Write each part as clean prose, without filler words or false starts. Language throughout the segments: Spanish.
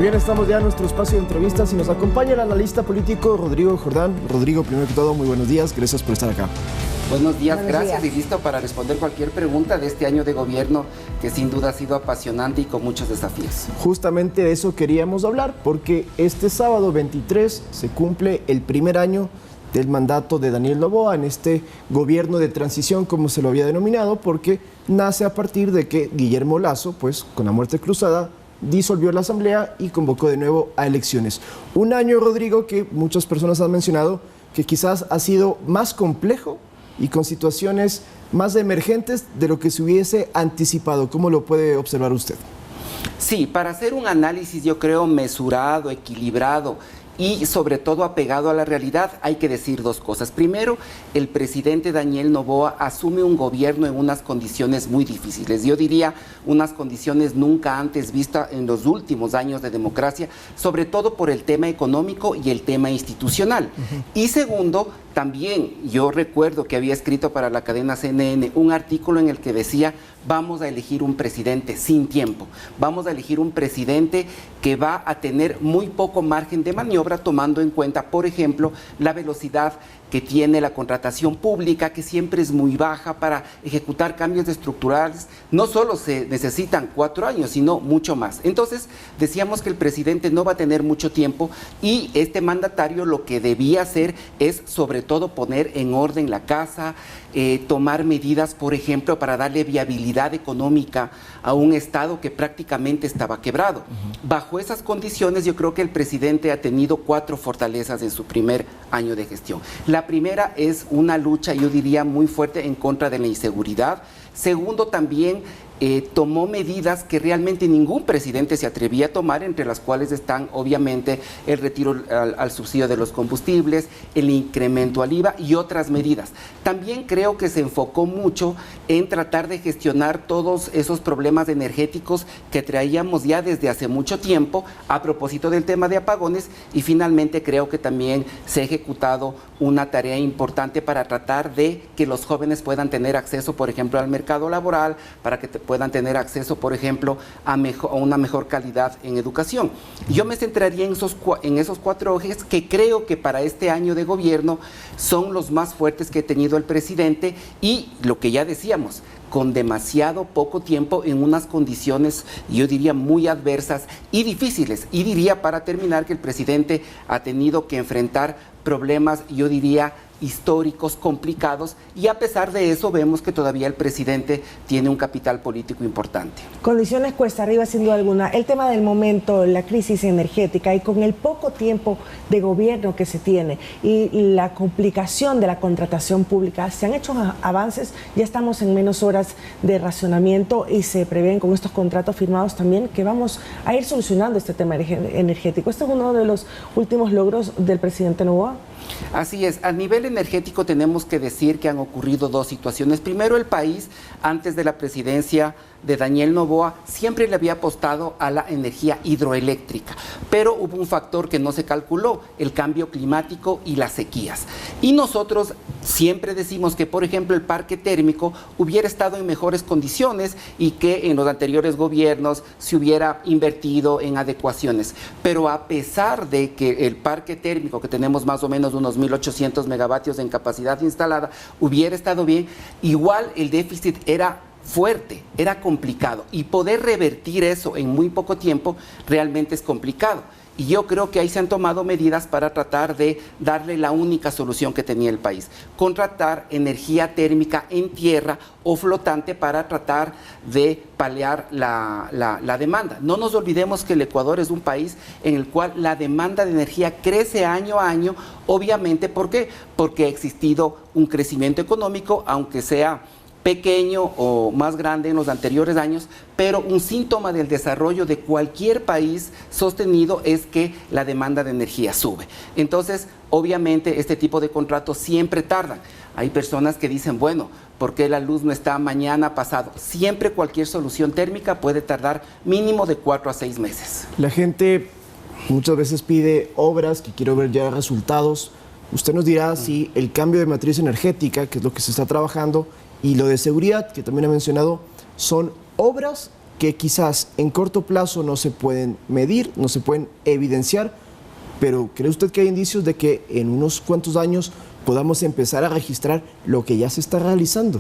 bien, estamos ya en nuestro espacio de entrevistas y nos acompaña el analista político Rodrigo Jordán. Rodrigo, primero que todo, muy buenos días, gracias por estar acá. Buenos días, gracias y listo para responder cualquier pregunta de este año de gobierno que sin duda ha sido apasionante y con muchos desafíos. Justamente de eso queríamos hablar porque este sábado 23 se cumple el primer año del mandato de Daniel Noboa en este gobierno de transición, como se lo había denominado, porque nace a partir de que Guillermo Lasso, pues con la muerte cruzada, disolvió la asamblea y convocó de nuevo a elecciones. Un año, Rodrigo, que muchas personas han mencionado que quizás ha sido más complejo y con situaciones más emergentes de lo que se hubiese anticipado. ¿Cómo lo puede observar usted? Sí, para hacer un análisis yo creo mesurado, equilibrado y sobre todo apegado a la realidad, hay que decir dos cosas. Primero, el presidente Daniel Noboa asume un gobierno en unas condiciones muy difíciles. Yo diría unas condiciones nunca antes vistas en los últimos años de democracia, sobre todo por el tema económico y el tema institucional. Y segundo, también yo recuerdo que había escrito para la cadena CNN un artículo en el que decía: vamos a elegir un presidente sin tiempo, vamos a elegir un presidente que va a tener muy poco margen de maniobra, tomando en cuenta, por ejemplo, la velocidad que tiene la contratación pública, que siempre es muy baja para ejecutar cambios estructurales. No solo se necesitan 4 años, sino mucho más. Entonces, decíamos que el presidente no va a tener mucho tiempo y este mandatario lo que debía hacer es, sobre todo, poner en orden la casa, tomar medidas, por ejemplo, para darle viabilidad económica a un Estado que prácticamente estaba quebrado. Bajo esas condiciones, yo creo que el presidente ha tenido 4 fortalezas en su primer año de gestión. La primera es una lucha, yo diría, muy fuerte en contra de la inseguridad. Segundo, también tomó medidas que realmente ningún presidente se atrevía a tomar, entre las cuales están obviamente el retiro al subsidio de los combustibles, el incremento al IVA y otras medidas. También creo que se enfocó mucho en tratar de gestionar todos esos problemas energéticos que traíamos ya desde hace mucho tiempo a propósito del tema de apagones, y finalmente creo que también se ha ejecutado una tarea importante para tratar de que los jóvenes puedan tener acceso, por ejemplo, al mercado laboral, para que puedan tener acceso, por ejemplo, a una mejor calidad en educación. Yo me centraría en esos 4 ejes que creo que para este año de gobierno son los más fuertes que ha tenido el presidente, y lo que ya decíamos, con demasiado poco tiempo en unas condiciones, yo diría, muy adversas y difíciles. Y diría, para terminar, que el presidente ha tenido que enfrentar problemas, yo diría, históricos, complicados, y a pesar de eso vemos que todavía el presidente tiene un capital político importante. Condiciones cuesta arriba, sin duda alguna. El tema del momento, la crisis energética, y con el poco tiempo de gobierno que se tiene y la complicación de la contratación pública, se han hecho avances. Ya estamos en menos horas de racionamiento y se prevén con estos contratos firmados también que vamos a ir solucionando este tema energético. ¿Este es uno de los últimos logros del presidente Noboa? Así es, a nivel energético tenemos que decir que han ocurrido 2 situaciones. Primero, el país, antes de la presidencia de Daniel Noboa, siempre le había apostado a la energía hidroeléctrica, pero hubo un factor que no se calculó: el cambio climático y las sequías. Y nosotros siempre decimos que, por ejemplo, el parque térmico hubiera estado en mejores condiciones y que en los anteriores gobiernos se hubiera invertido en adecuaciones. Pero a pesar de que el parque térmico, que tenemos más o menos unos 1.800 megavatios en capacidad instalada, hubiera estado bien, igual el déficit era fuerte, era complicado, y poder revertir eso en muy poco tiempo realmente es complicado. Y yo creo que ahí se han tomado medidas para tratar de darle la única solución que tenía el país: contratar energía térmica en tierra o flotante para tratar de paliar la demanda. No nos olvidemos que el Ecuador es un país en el cual la demanda de energía crece año a año, obviamente. ¿Por qué? Porque ha existido un crecimiento económico, aunque sea pequeño o más grande en los anteriores años, pero un síntoma del desarrollo de cualquier país sostenido es que la demanda de energía sube. Entonces, obviamente, este tipo de contratos siempre tardan. Hay personas que dicen, bueno, ¿por qué la luz no está mañana, pasado? Siempre cualquier solución térmica puede tardar mínimo de 4 a 6 meses. La gente muchas veces pide obras, que quiero ver ya resultados. Usted nos dirá si el cambio de matriz energética, que es lo que se está trabajando, y lo de seguridad, que también ha mencionado, son obras que quizás en corto plazo no se pueden medir, no se pueden evidenciar, pero ¿cree usted que hay indicios de que en unos cuantos años podamos empezar a registrar lo que ya se está realizando?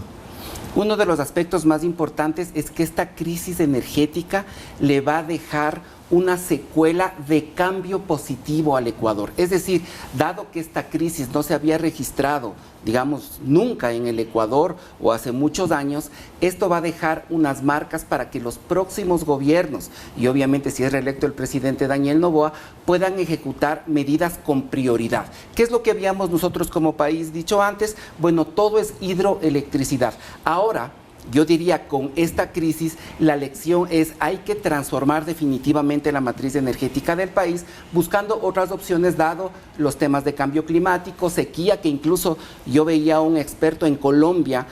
Uno de los aspectos más importantes es que esta crisis energética le va a dejar una secuela de cambio positivo al Ecuador. Es decir, dado que esta crisis no se había registrado, digamos, nunca en el Ecuador o hace muchos años, esto va a dejar unas marcas para que los próximos gobiernos, y obviamente si es reelecto el presidente Daniel Noboa, puedan ejecutar medidas con prioridad. ¿Qué es lo que habíamos nosotros como país dicho antes? Bueno, todo es hidroelectricidad. Ahora, yo diría, con esta crisis, la lección es hay que transformar definitivamente la matriz energética del país, buscando otras opciones, dado los temas de cambio climático, sequía, que incluso yo veía a un experto en Colombia,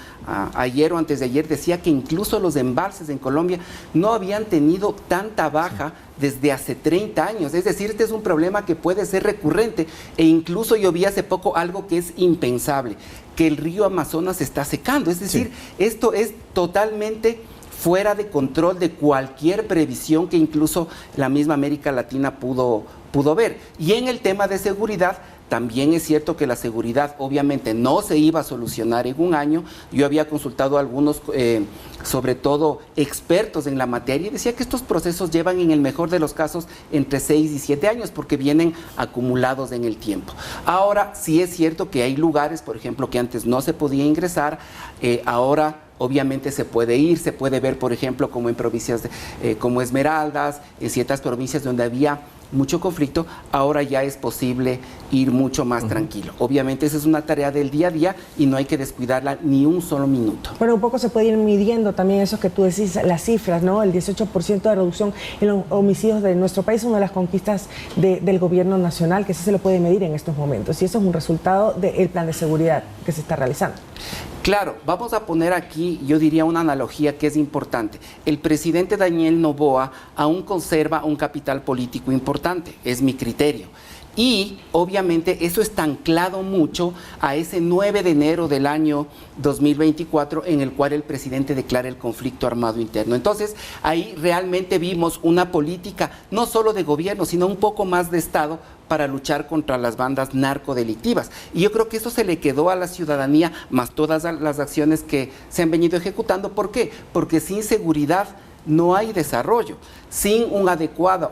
ayer o antes de ayer, decía que incluso los embalses en Colombia no habían tenido tanta baja desde hace 30 años. Es decir, este es un problema que puede ser recurrente, e incluso yo vi hace poco algo que es impensable, que el río Amazonas se está secando. Es decir, esto es totalmente fuera de control de cualquier previsión que incluso la misma América Latina pudo ver. Y en el tema de seguridad, también es cierto que la seguridad obviamente no se iba a solucionar en un año. Yo había consultado a algunos, sobre todo expertos en la materia, y decía que estos procesos llevan en el mejor de los casos entre 6 y 7 años porque vienen acumulados en el tiempo. Ahora sí es cierto que hay lugares, por ejemplo, que antes no se podía ingresar, ahora obviamente se puede ir, se puede ver, por ejemplo, como en provincias como Esmeraldas, en ciertas provincias donde había mucho conflicto, ahora ya es posible ir mucho más tranquilo. Obviamente esa es una tarea del día a día y no hay que descuidarla ni un solo minuto. Pero un poco se puede ir midiendo también eso que tú decís, las cifras, ¿no? El 18% de reducción en los homicidios de nuestro país es una de las conquistas del gobierno nacional, que sí se lo puede medir en estos momentos, y eso es un resultado del plan de seguridad que se está realizando. Claro, vamos a poner aquí, yo diría, una analogía que es importante. El presidente Daniel Noboa aún conserva un capital político importante, es mi criterio. Y obviamente eso está anclado mucho a ese 9 de enero del año 2024 en el cual el presidente declara el conflicto armado interno. Entonces ahí realmente vimos una política no solo de gobierno, sino un poco más de Estado para luchar contra las bandas narcodelictivas. Y yo creo que eso se le quedó a la ciudadanía, más todas las acciones que se han venido ejecutando. ¿Por qué? Porque sin seguridad no hay desarrollo. Sin una adecuada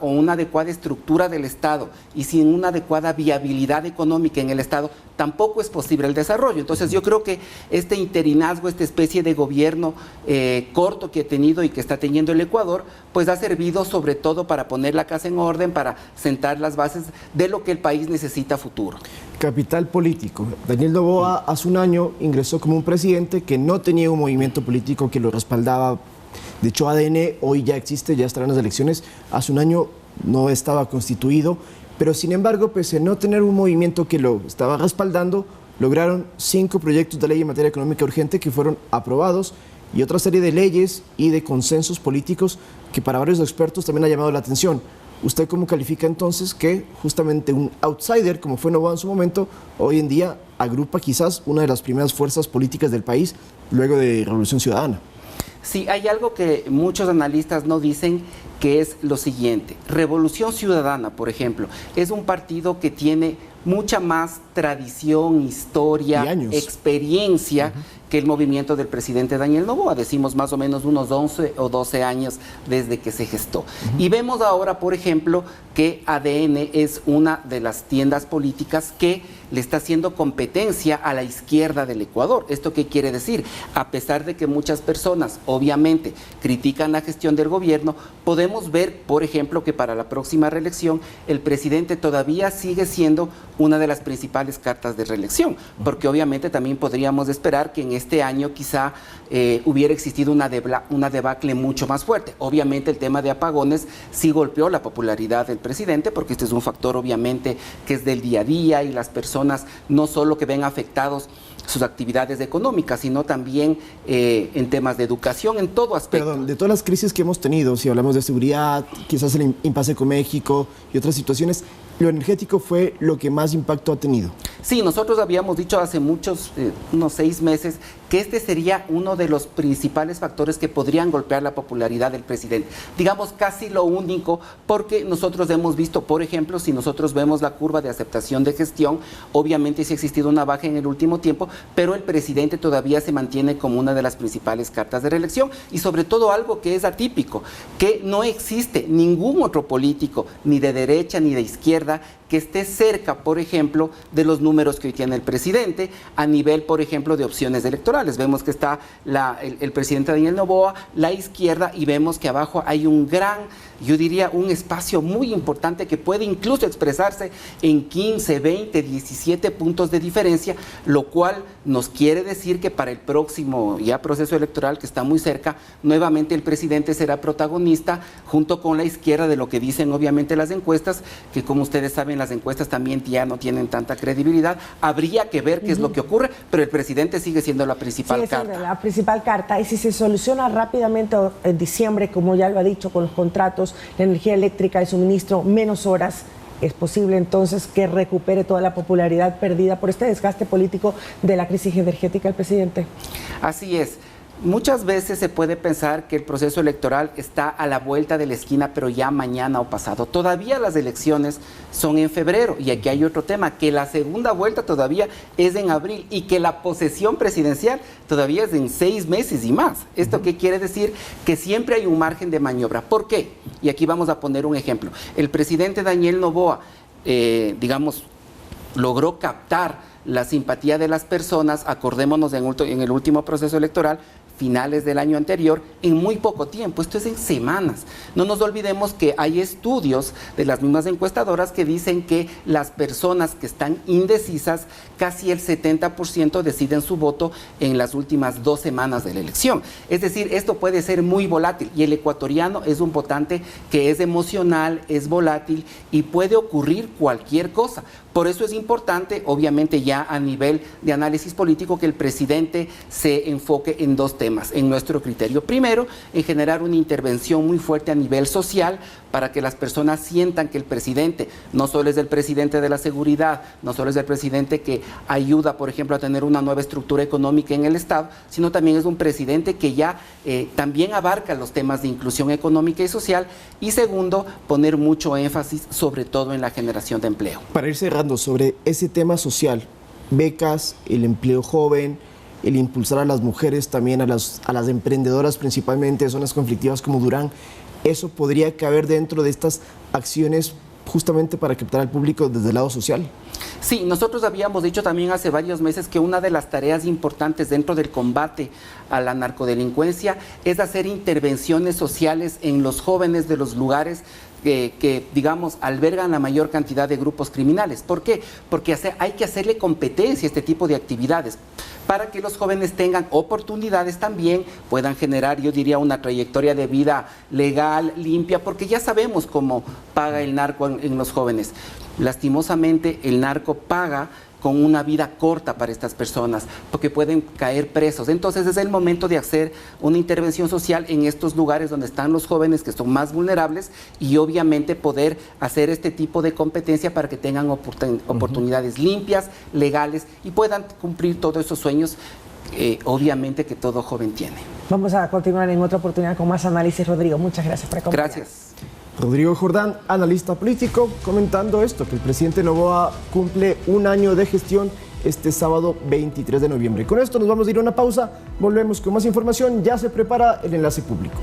estructura del Estado y sin una adecuada viabilidad económica en el Estado, tampoco es posible el desarrollo. Entonces yo creo que este interinazgo, esta especie de gobierno corto que ha tenido y que está teniendo el Ecuador, pues ha servido sobre todo para poner la casa en orden, para sentar las bases de lo que el país necesita a futuro. Capital político. Daniel Noboa hace un año ingresó como un presidente que no tenía un movimiento político que lo respaldaba. De hecho, ADN hoy ya existe, ya estarán las elecciones. Hace un año no estaba constituido, pero sin embargo, pese a no tener un movimiento que lo estaba respaldando, lograron 5 proyectos de ley en materia económica urgente que fueron aprobados y otra serie de leyes y de consensos políticos que para varios expertos también ha llamado la atención. ¿Usted cómo califica entonces que justamente un outsider, como fue Noboa en su momento, hoy en día agrupa quizás una de las primeras fuerzas políticas del país luego de Revolución Ciudadana? Sí, hay algo que muchos analistas no dicen, que es lo siguiente. Revolución Ciudadana, por ejemplo, es un partido que tiene mucha más tradición, historia, experiencia que el movimiento del presidente Daniel Noboa. Decimos más o menos unos 11 o 12 años desde que se gestó. Y vemos ahora, por ejemplo, que ADN es una de las tiendas políticas que le está haciendo competencia a la izquierda del Ecuador. ¿Esto qué quiere decir? A pesar de que muchas personas, obviamente, critican la gestión del gobierno, podemos ver, por ejemplo, que para la próxima reelección el presidente todavía sigue siendo una de las principales cartas de reelección, porque obviamente también podríamos esperar que en este año quizá hubiera existido una debacle mucho más fuerte. Obviamente el tema de apagones sí golpeó la popularidad del presidente, porque este es un factor obviamente que es del día a día y las personas no solo que ven afectados sus actividades económicas, sino también en temas de educación, en todo aspecto. Perdón, de todas las crisis que hemos tenido, si hablamos de seguridad, quizás el impasse con México y otras situaciones, lo energético fue lo que más impacto ha tenido. Sí, nosotros habíamos dicho hace unos 6 meses, que este sería uno de los principales factores que podrían golpear la popularidad del presidente. Digamos casi lo único, porque nosotros hemos visto, por ejemplo, si nosotros vemos la curva de aceptación de gestión, obviamente sí ha existido una baja en el último tiempo, pero el presidente todavía se mantiene como una de las principales cartas de reelección, y sobre todo algo que es atípico, que no existe ningún otro político, ni de derecha ni de izquierda, que esté cerca, por ejemplo, de los números que hoy tiene el presidente a nivel, por ejemplo, de opciones electorales. Vemos que está el presidente Daniel Noboa, la izquierda, y vemos que abajo hay un gran, yo diría, un espacio muy importante que puede incluso expresarse en 15, 20, 17 puntos de diferencia, lo cual nos quiere decir que para el próximo ya proceso electoral, que está muy cerca, nuevamente el presidente será protagonista junto con la izquierda de lo que dicen obviamente las encuestas, que como ustedes saben, las encuestas también ya no tienen tanta credibilidad. Habría que ver qué es lo que ocurre, pero el presidente sigue siendo la principal carta. La principal carta, y si se soluciona rápidamente en diciembre, como ya lo ha dicho, con los contratos, la energía eléctrica, el suministro, menos horas, es posible entonces que recupere toda la popularidad perdida por este desgaste político de la crisis energética el presidente. Así es. Muchas veces se puede pensar que el proceso electoral está a la vuelta de la esquina, pero ya mañana o pasado. Todavía las elecciones son en febrero, y aquí hay otro tema, que la segunda vuelta todavía es en abril y que la posesión presidencial todavía es en 6 meses y más. ¿Esto qué quiere decir? Que siempre hay un margen de maniobra. ¿Por qué? Y aquí vamos a poner un ejemplo. El presidente Daniel Noboa, logró captar la simpatía de las personas, acordémonos en el último proceso electoral, finales del año anterior, en muy poco tiempo, esto es en semanas. No nos olvidemos que hay estudios de las mismas encuestadoras que dicen que las personas que están indecisas, casi el 70% deciden su voto en las últimas 2 semanas de la elección. Es decir, esto puede ser muy volátil, y el ecuatoriano es un votante que es emocional, es volátil y puede ocurrir cualquier cosa. Por eso es importante, obviamente ya a nivel de análisis político, que el presidente se enfoque en 2 temas, en nuestro criterio. Primero, en generar una intervención muy fuerte a nivel social para que las personas sientan que el presidente no solo es el presidente de la seguridad, no solo es el presidente que ayuda, por ejemplo, a tener una nueva estructura económica en el Estado, sino también es un presidente que ya también abarca los temas de inclusión económica y social. Y segundo, poner mucho énfasis sobre todo en la generación de empleo. Para ir cerrando sobre ese tema social, becas, el empleo joven, el impulsar a las mujeres, también a las emprendedoras, principalmente zonas conflictivas como Durán, ¿eso podría caber dentro de estas acciones justamente para captar al público desde el lado social? Sí, nosotros habíamos dicho también hace varios meses que una de las tareas importantes dentro del combate a la narcodelincuencia es hacer intervenciones sociales en los jóvenes de los lugares que, digamos, albergan la mayor cantidad de grupos criminales. ¿Por qué? Porque hay que hacerle competencia a este tipo de actividades para que los jóvenes tengan oportunidades también, puedan generar, yo diría, una trayectoria de vida legal, limpia, porque ya sabemos cómo paga el narco en los jóvenes. Lastimosamente, el narco paga con una vida corta para estas personas, porque pueden caer presos. Entonces es el momento de hacer una intervención social en estos lugares donde están los jóvenes que son más vulnerables, y obviamente poder hacer este tipo de competencia para que tengan oportunidades limpias, legales, y puedan cumplir todos esos sueños obviamente que todo joven tiene. Vamos a continuar en otra oportunidad con más análisis, Rodrigo. Muchas gracias por acompañarnos. Gracias. Rodrigo Jordán, analista político, comentando esto, que el presidente Noboa cumple 1 año de gestión este sábado 23 de noviembre. Con esto nos vamos a ir a una pausa, volvemos con más información, ya se prepara el enlace público.